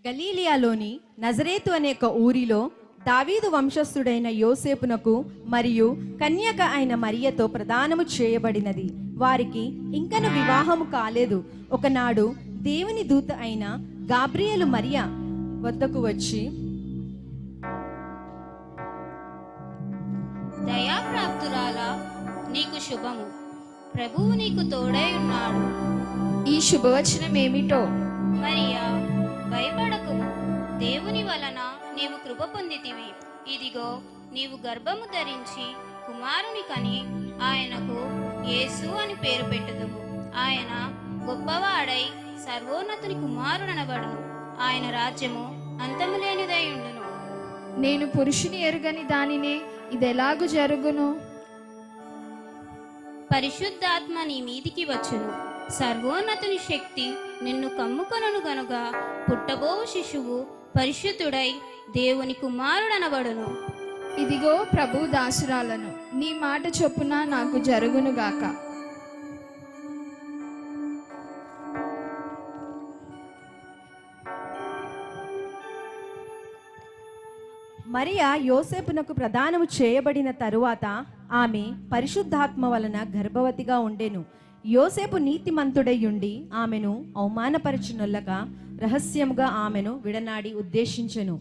గలీలియాలోని నజరేతు అనే ఒక ఊరిలో దావీదు వంశస్థుడైన యోసేపునకు మరియు కన్యక అయిన మరియతో ప్రదానము చేయబడినది. వారికి ఇంకను వివాహము కాలేదు. ఒకనాడు దేవుని దూత అయిన గాబ్రియేలు మరియ వద్దకు వచ్చి, దయాప్రాప్తురాలా, నీకు శుభము, ప్రభువు నీకు తోడై ఉన్నాడు. ఈ శుభవచనం ఏమిటో? మరియా, భయపడకుము, దేవుని వలన నీవు కృప పొందితివి. ఇదిగో, నీవు గర్భము ధరించి కుమారుని కని ఆయనకు యేసు అని పేరు పెట్టుదువు. ఆయన గొప్పవాడై సర్వోన్నతుని కుమారుడనబడును. ఆయన రాజ్యము అంతము లేనిదై ఉండును. నేను పురుషుని ఎరుగని దానినే, ఇదెలాగు జరుగును? పరిశుద్ధాత్మ నీ మీదికి వచ్చును. సర్వోన్నతుని శక్తి నిన్ను కమ్ముకొనును గనుక పుట్టబోవు శిశువు పరిశుద్ధుడై దేవుని కుమారుడనబడును. ఇదిగో ప్రభు దాసురాలను, నీ మాట చొప్పున నాకు జరుగునుగాక. మరియా యోసేపునకు ప్రదానము చేయబడిన తరువాత ఆమె పరిశుద్ధాత్మ వలన గర్భవతిగా ఉండెను. యోసేపు నీతిమంతుడయ్యుండి ఆమెను అవమానపరచునొల్లక రహస్యముగా ఆమెను విడనాడి ఉద్దేశించెను.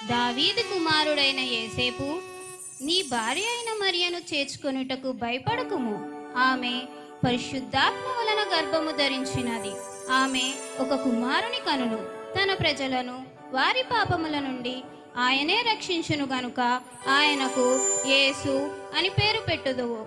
దావీదు కుమారుడైన యేసేపు, నీ భార్య అయిన మరియను చేర్చుకొనుటకు భయపడకుము. ఆమె పరిశుద్ధాత్మ వలన గర్భము ధరించినది. ఆమె ఒక కుమారుని కనును. తన ప్రజలను వారి పాపముల నుండి ఆయనే రక్షించును గనుక ఆయనకు యేసు అని పేరు పెట్టుదువు.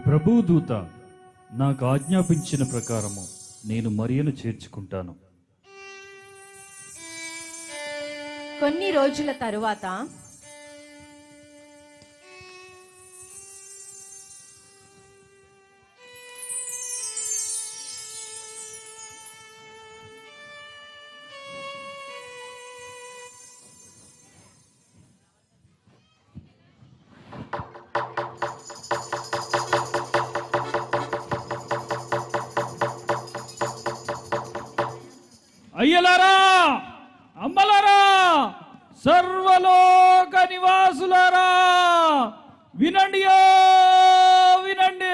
ప్రభుదూత నాకు ఆజ్ఞాపించిన ప్రకారము నేను మరియను చేర్చుకుంటాను. కొన్ని రోజుల తరువాత అయ్యలారా, అమ్మలారా, సర్వలోక నివాసులారా, వినండి, వినండి.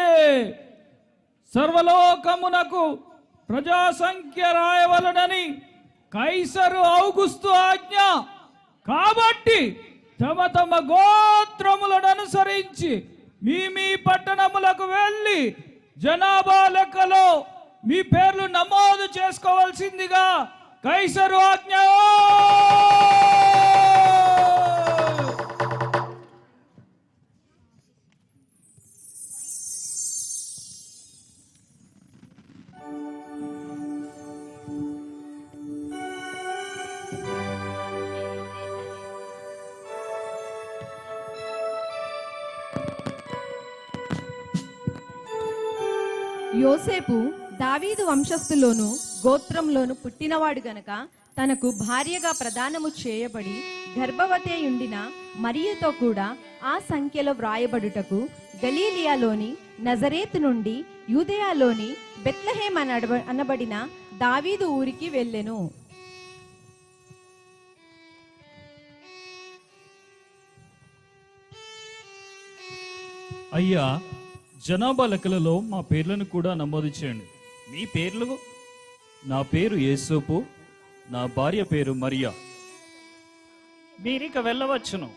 సర్వలోకమునకు ప్రజాసంఖ్య రాయవలనని కైసరు ఔగుస్తు ఆజ్ఞ. కాబట్టి తమ తమ గోత్రములను అనుసరించి మీ పట్టణములకు వెళ్ళి జనాభా లెక్కలో మీ పేర్లు నమోదు చేసుకోవాల్సిందిగా కైసరు ఆజ్ఞ. యోసేపు దావీదు వంశస్థులోను గోత్రంలోను పుట్టినవాడు గనక తనకు భార్యగా ప్రదానము చేయబడి గర్భవతి ఉండిన మరియతో కూడా ఆ సంఖ్యలో వ్రాయబడుటకు గలీలియాలోని నజరేతు నుండి యూదయలోని బెత్లెహేం అనబడిన దావీదు ఊరికి వెళ్ళెను. అయ్యా, జనాభా లెక్కలలో మా పేర్లను కూడా నమోదు చేయండి. మీ పేర్లు? నా పేరు యేసోపు, నా భార్య పేరు మరియా. మీరిక వెళ్ళవచ్చును.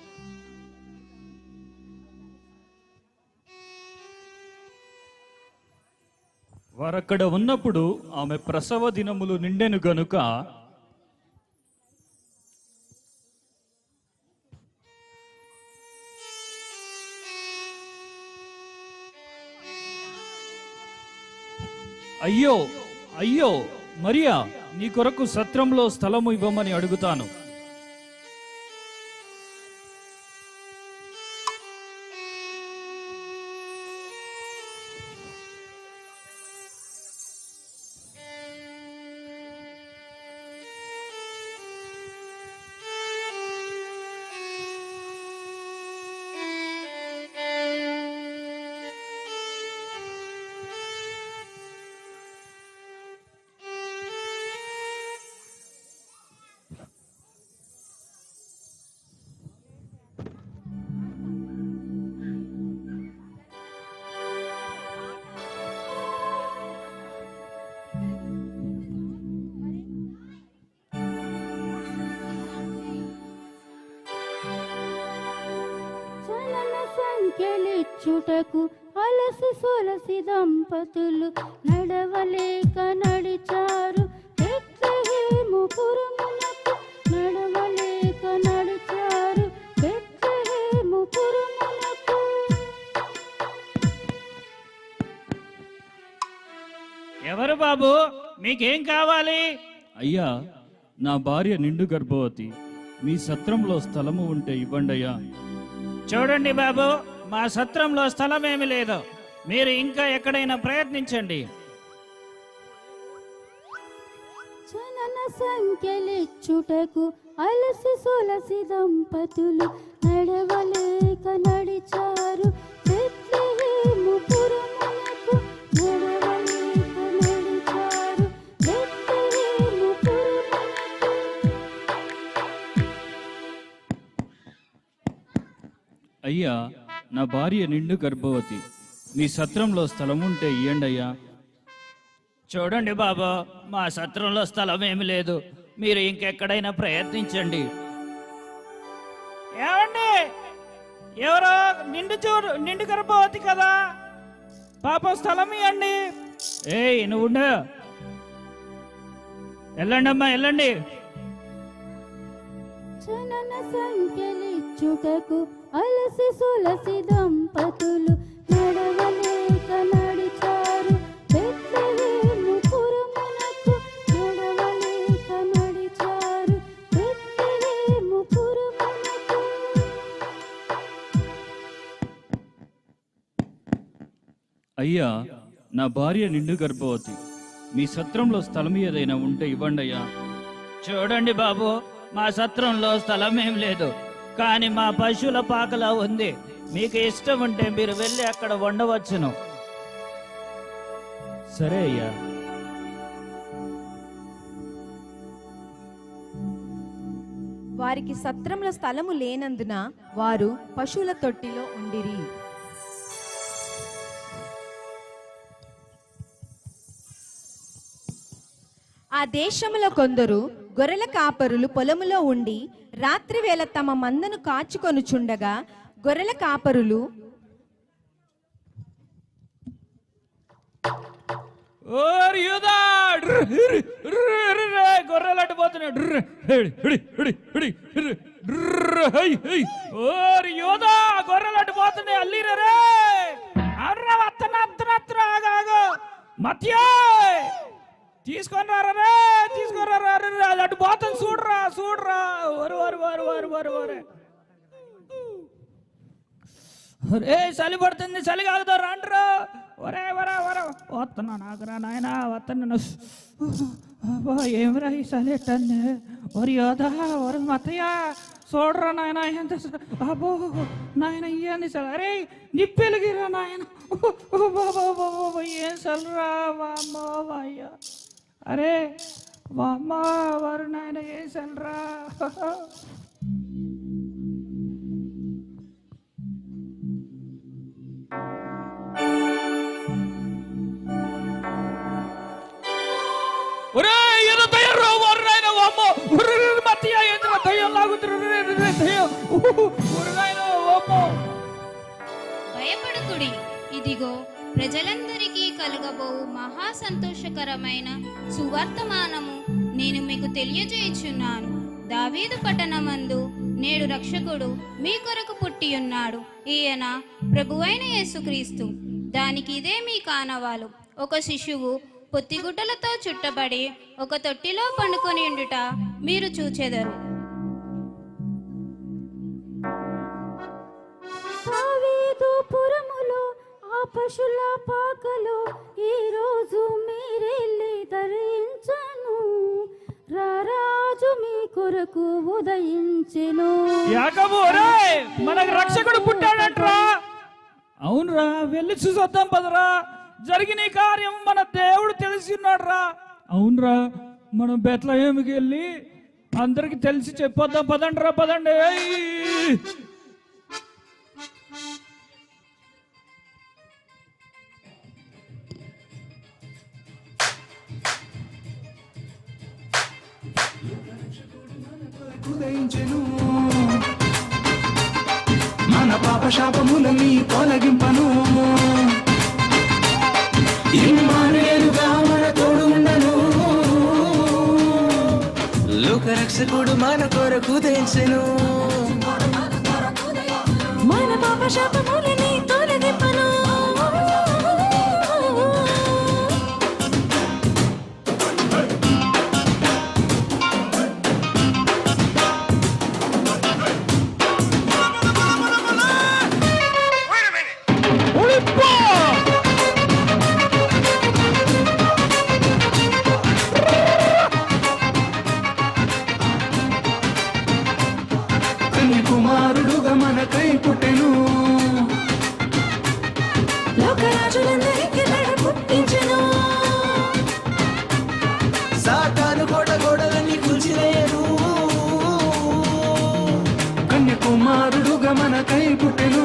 వారక్కడ ఉన్నప్పుడు ఆమె ప్రసవ దినములు నిండెను గనుక అయ్యో అయ్యో మరియా, నీ కొరకు సత్రంలో స్థలము ఇవ్వమని అడుగుతాను. చలన సంఖ్యలిచ్చుటకు అలసి సొలసి దంపతులు నడవలేక నడిచారు బెత్లెహేముపురమునకు. నడవలేక నడిచారు బెత్లెహేముపురమునకు. ఎవరు బాబు, మీకేం కావాలి? అయ్యా, నా భార్య నిండు గర్భవతి. మీ సత్రంలో స్థలము ఉంటే ఇవ్వండి అయ్యా. చూడండి బాబు, మా సత్రంలో స్థలం ఏమీ లేదు. మీరు ఇంకా ఎక్కడైనా ప్రయత్నించండి. చలన సంఖ్యలిచ్చుటకు అలసి సొలసి దంపతులు నడవలేక నడిచారు బెత్లెహేముపురమునకు. నడవలేక నడిచారు బెత్లెహేముపురమునకు. అయ్యా, నా భార్య నిండు గర్భవతి. మీ సత్రంలో స్థలం ఉంటే ఇవ్వండి అయ్యా. చూడండి బాబు, మా సత్రంలో స్థలం ఏమీ లేదు. మీరు ఇంకెక్కడైనా ప్రయత్నించండి. ఏమండి, ఎవరో నిండు గర్భవతి కదా, పాపం స్థలం ఇవ్వండి. ఏయ్ నువ్వు ఉండు. వెళ్ళండి అమ్మా, వెళ్ళండి. చలన సంఖ్యలిచ్చుటకు అలసి సొలసి దంపతులు నడవలేక నడిచారు బెత్లెహేముపురమునకు. నడవలేక నడిచారు బెత్లెహేముపురమునకు. అయ్యా, నా భార్య నిండు గర్భవతి. మీ సత్రంలో స్థలం ఏదైనా ఉంటే ఇవ్వండి అయ్యా. చూడండి బాబు, మా సత్రంలో స్థలం ఏం లేదు, కానీ మా పశువుల పాకలా ఉంది. మీకు ఇష్టం ఉంటే మీరు వెళ్ళి అక్కడ వండవచ్చును. సరే అయ్యా. వారికి సత్రంలో స్థలము లేనందున వారు పశువుల తొట్టిలో ఉండిరి. ఆ దేశములో కొందరు గొర్రెల కాపరులు పొలములో ఉండి రాత్రివేళ తమ మందను కాచుకొనుచుండగా గొర్రెల కాపరులు గొర్రెలు అడ్డుపోతున్నాడు. గొర్రెలు అడ్డుపోతున్నాయి. అల్లిరే మత్యా తీసుకొని రారే, తీసుకొని రారా. అది అటు పోతుంది, చూడరా చూడరా. వరు వరు వరు వరు వరు వరే. ఒరే చలి పడుతుంది, చలి కాగుతా రండ్రా. ఒరే వరా వర వస్తున్నా, నాకురా నాయన వస్తున్నా. ఏమిరా ఈ చలి ఎట్టండి. ఒరి యోధా, ఒరి మతయ్య చూడరా నాయన ఎంత అబ్బో నాయన ఇయ్యండి చలి. అరే నిప్పెలిగిరా నాయన. ఏం చల్లరా వామ్మో అయ్యా. అరే వామ్మ వారు నాయన ఏం చల్లరా. భయపడకుడి, ఇదిగో ప్రజలందరికీ కలుగబోవు మహా సంతోషకరమైన సువర్తమానము నేను మీకు తెలియజేయుచున్నాను. దావీదు పట్టణమందు నేడు రక్షకుడు మీ కొరకు పుట్టి ఉన్నాడు. ఈయన ప్రభువైన యేసుక్రీస్తు. దానికి ఇదే మీ కానవాలు. ఒక శిశువు పొత్తిగుడ్డలతో చుట్టబడి ఒక తొట్టిలో పండుకొని ఉండుట మీరు చూచెదరు. దావీదు పురములో ఆ పశుల పాకలో ఈ రోజు మీరెళ్ళి ధరించను, రారాజు మీ కొరకు ఉదయించెను. యాకోబు, ఒరేయ్, మనకు రక్షకుడు పుట్టాడంట్రా. అవునరా, వెళ్ళి చూసొద్దాం పదరా. జరిగిన ఈ కార్యం మన దేవుడు తెలిసి ఉన్నాడురా. అవునరా, మనం బెత్లెహేముకి వెళ్ళి అందరికి తెలిసి చెప్పొద్దాం. పదండ్రా, పదండి. ఉదయించెను, మన పాప శాపములని తొలగింపను, ఇమ్మానుయేలుగా మన తోడు ఉండను. లోకరక్షకుడు మన కొరకు ఉదయించెను, మన పాప శాపములని తొలగింపను. కన్యకుమారుడుగా మనకై పుట్టెను, లోకరాజులందరికీ నడ పుట్టించెను. సాతాను గోడలని కూల్చివేయను. కన్యకుమారుడుగా మనకై పుట్టెను,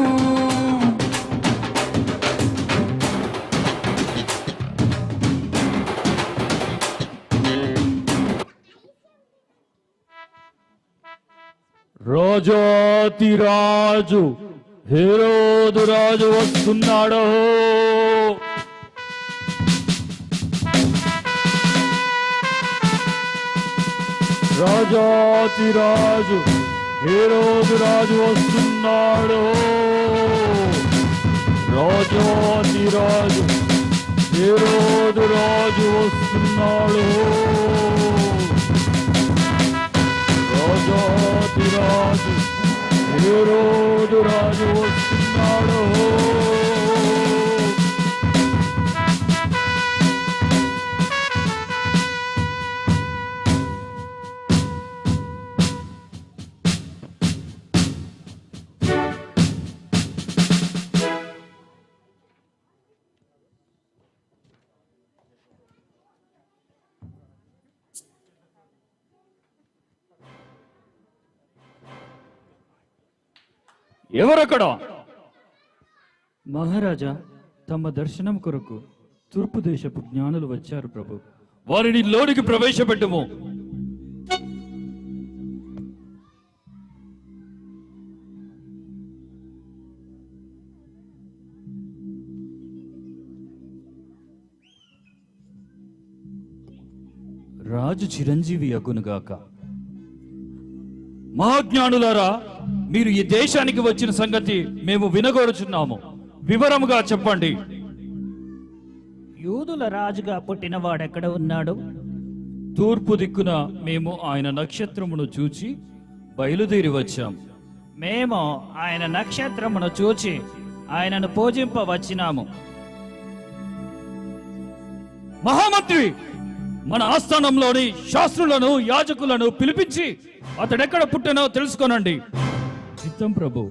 రాజాతిరాజు హేరోదు రాజు వస్తున్నాడు. రాజాతిరాజు హేరోదు రాజు వస్తున్నాడు. రాజాతిరాజు హేరోదు రాజు వస్తున్నాడు. రాజాతిరాజు హేరోదు రాజు వస్తున్నాడు. ఎవరక్కడ? మహారాజా, తమ దర్శనం కొరకు తూర్పు దేశపు జ్ఞానులు వచ్చారు ప్రభు. వారిని లోనికి ప్రవేశపెట్టుము. రాజు చిరంజీవి అగునుగాక. మహాజ్ఞానులారా, మీరు ఈ దేశానికి వచ్చిన సంగతి మేము వినగోరుచున్నాము. వివరముగా చెప్పండి. యూదుల రాజుగా పుట్టిన వాడెక్కడ ఉన్నాడు? తూర్పు దిక్కున మేము ఆయన నక్షత్రమును చూచి బయలుదేరి వచ్చాం. మేము ఆయన నక్షత్రమును చూచి ఆయనను పూజింప వచ్చినాము. మహామంత్రి, మన ఆస్థానంలోని శాస్త్రులను యాజకులను పిలిపించి అతడెక్కడ పుట్టినో తెలుసుకోనండి. చిత్తం ప్రభు.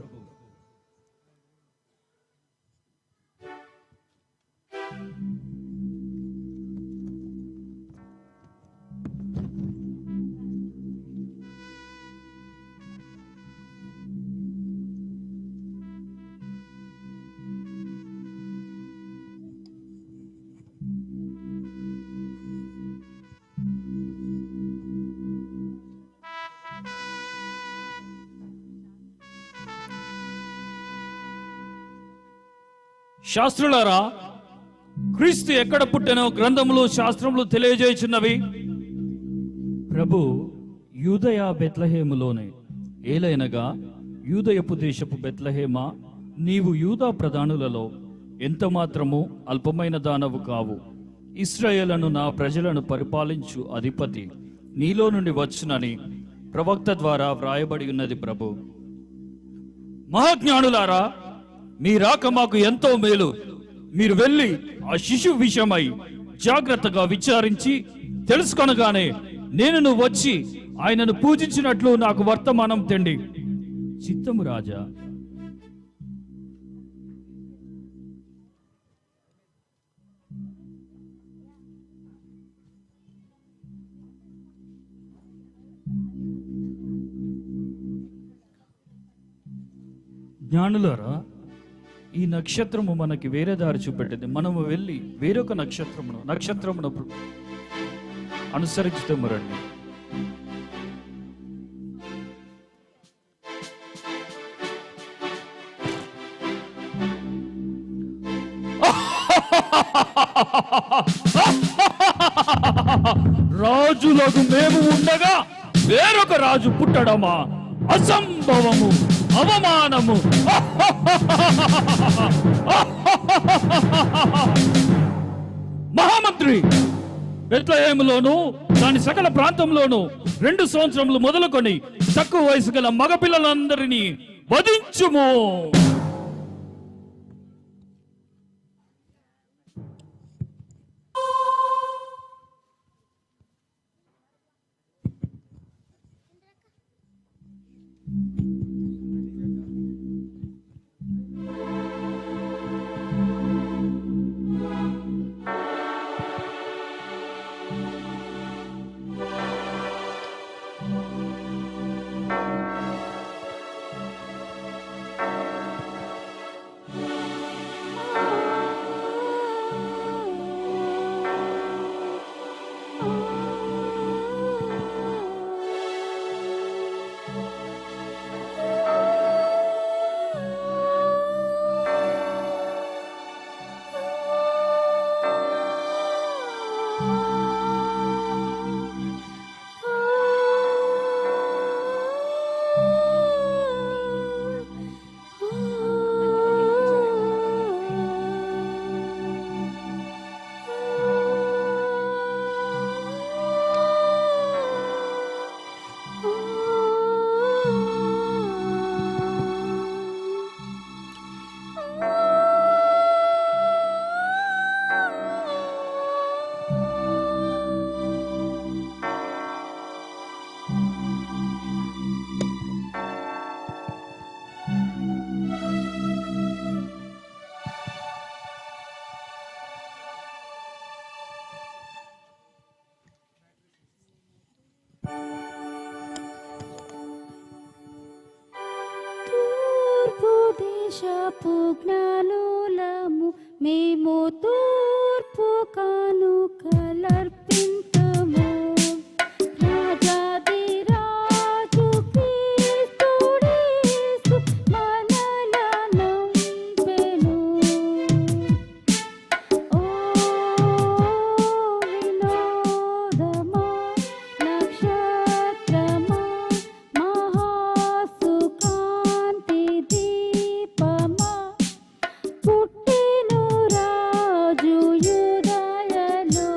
శాస్త్రులారా, క్రీస్తు ఎక్కడ పుట్టెనో గ్రంథములు శాస్త్రములు తెలియజేయుచున్నవి. ప్రభు, యూదయ బెత్లెహేములోనే. ఏలైనగా యూదయపు దేశపు బెత్లెహేమా, నీవు యూదా ప్రధానులలో ఎంత మాత్రము అల్పమైన దానవు కావు. ఇశ్రాయేలును నా ప్రజలను పరిపాలించు అధిపతి నీలో నుండి వచ్చునని ప్రవక్త ద్వారా వ్రాయబడి ఉన్నది ప్రభు. మహాజ్ఞానులారా, మీ రాక మాకు ఎంతో మేలు. మీరు వెళ్ళి ఆ శిశువు విషయమై జాగ్రత్తగా విచారించి తెలుసుకొనగానే నేను వచ్చి ఆయనను పూజించినట్లు నాకు వర్తమానం తెండి. చిత్తము రాజా. జ్ఞానులారా, ఈ నక్షత్రము మనకి వేరే దారి చూపెట్టింది. మనము వెళ్ళి వేరొక నక్షత్రమును అనుసరించుతాము రండి. రాజులకు మేము ఉండగా వేరొక రాజు పుట్టడమా? అసంభవము, అవమానము. మహామంత్రి, బెత్లెహేములోను దాని సకల ప్రాంతంలోను 2 సంవత్సరములు మొదలుకొని తక్కువ వయసు గల మగపిల్లలందరినీ వధించుము. దేశపు జ్ఞానులము మేము తూర్పు కానుకలర్పింతుము. రాజాది రాజు క్రీస్తుయేసు మనల నంపెను. ఓ వినోదమా, నక్షత్రమా, మహాసుకాంతి దీపమా, పుట్టెను రాజు యూదయలో.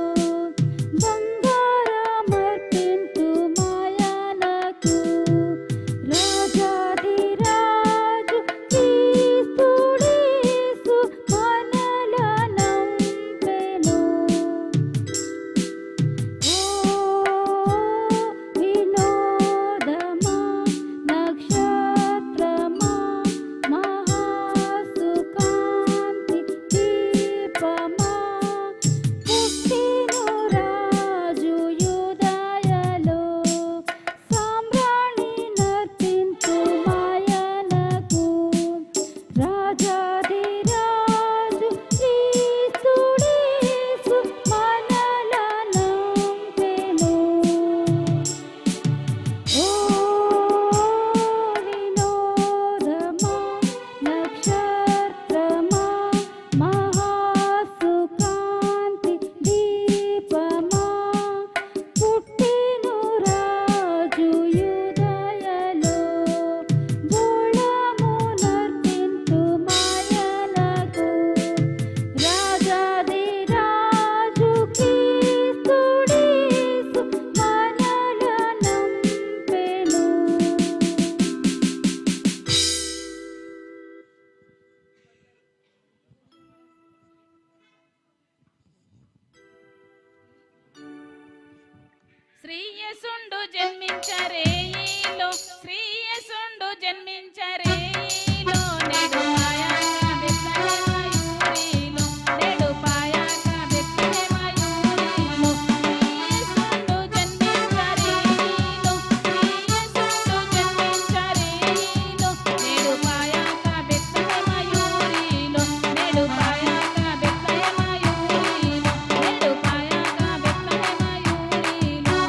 జన్మించరే ఈలో శ్రీయసుండు జన్మించరే ఈలో నేడు పాయాక బెత్లెహేమయూరిలో నేడు పాయాక బెత్లెహేమయూరిలో శ్రీయసుండు జన్మించరే ఈలో శ్రీయసుండు జన్మించరే ఈలో నేడు పాయాక బెత్లెహేమయూరిలో నేడు పాయాక బెత్లెహేమయూరిలో నేడు పాయాక బెత్లెహేమయూరిలో.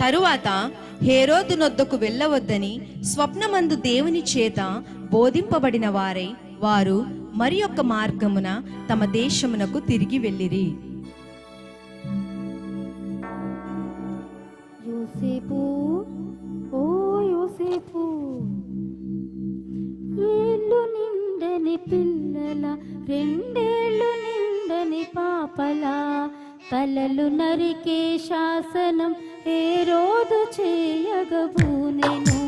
తరువాత హేరోదు నొద్దకు వెళ్ళవద్దని స్వప్నమందు దేవుని చేత బోధింపబడిన వారై వారు మరి యొక్క మార్గమున తమ దేశమునకు తిరిగి వెళ్ళిరి. యోసేపు ఓ యోసేపు ఏళ్ళు నిండని పిల్లల రెండేళ్ళు నిండని పాపల తలలు నరికే శాసనం హేరోదు చేయగబూనెను.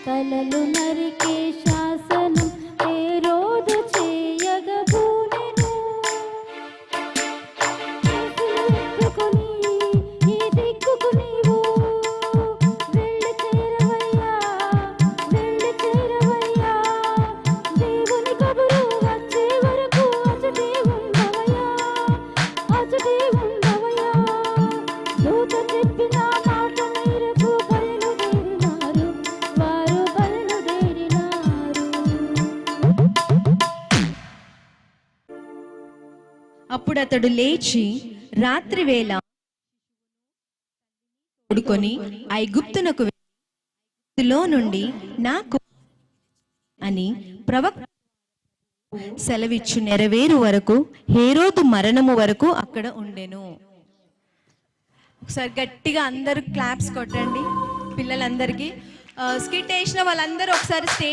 తలలు నరికే శాసనం హేరోదు చేయగబూనెను. ఎత్తుకొని ఈ దిక్కుకు నీవు వెళ్ళి చేరవయ్యా, వెళ్ళి చేరవయ్యా. దేవుని కబురు వచ్చే వరకు అచటే ఉండవయ్యా, అచటే ఉండవయ్యా. దూత చెప్పిన మాట మేరకు బయలుదేరినారు, వారు బయలుదేరినారు. అప్పుడు అతడు లేచి రాత్రివేళ తోడుకొని ఐగుప్తునకు వెళ్ళి, ఐగుప్తులో నుండి నాకు అని ప్రవక్త సెలవిచ్చు నెరవేరు వరకు హేరోదు మరణము వరకు అక్కడ ఉండెను. ఒకసారి గట్టిగా అందరూ క్లాప్స్ కొట్టండి పిల్లలందరికీ. స్కిట్ వేసిన వాళ్ళందరూ ఒకసారి స్టేజ్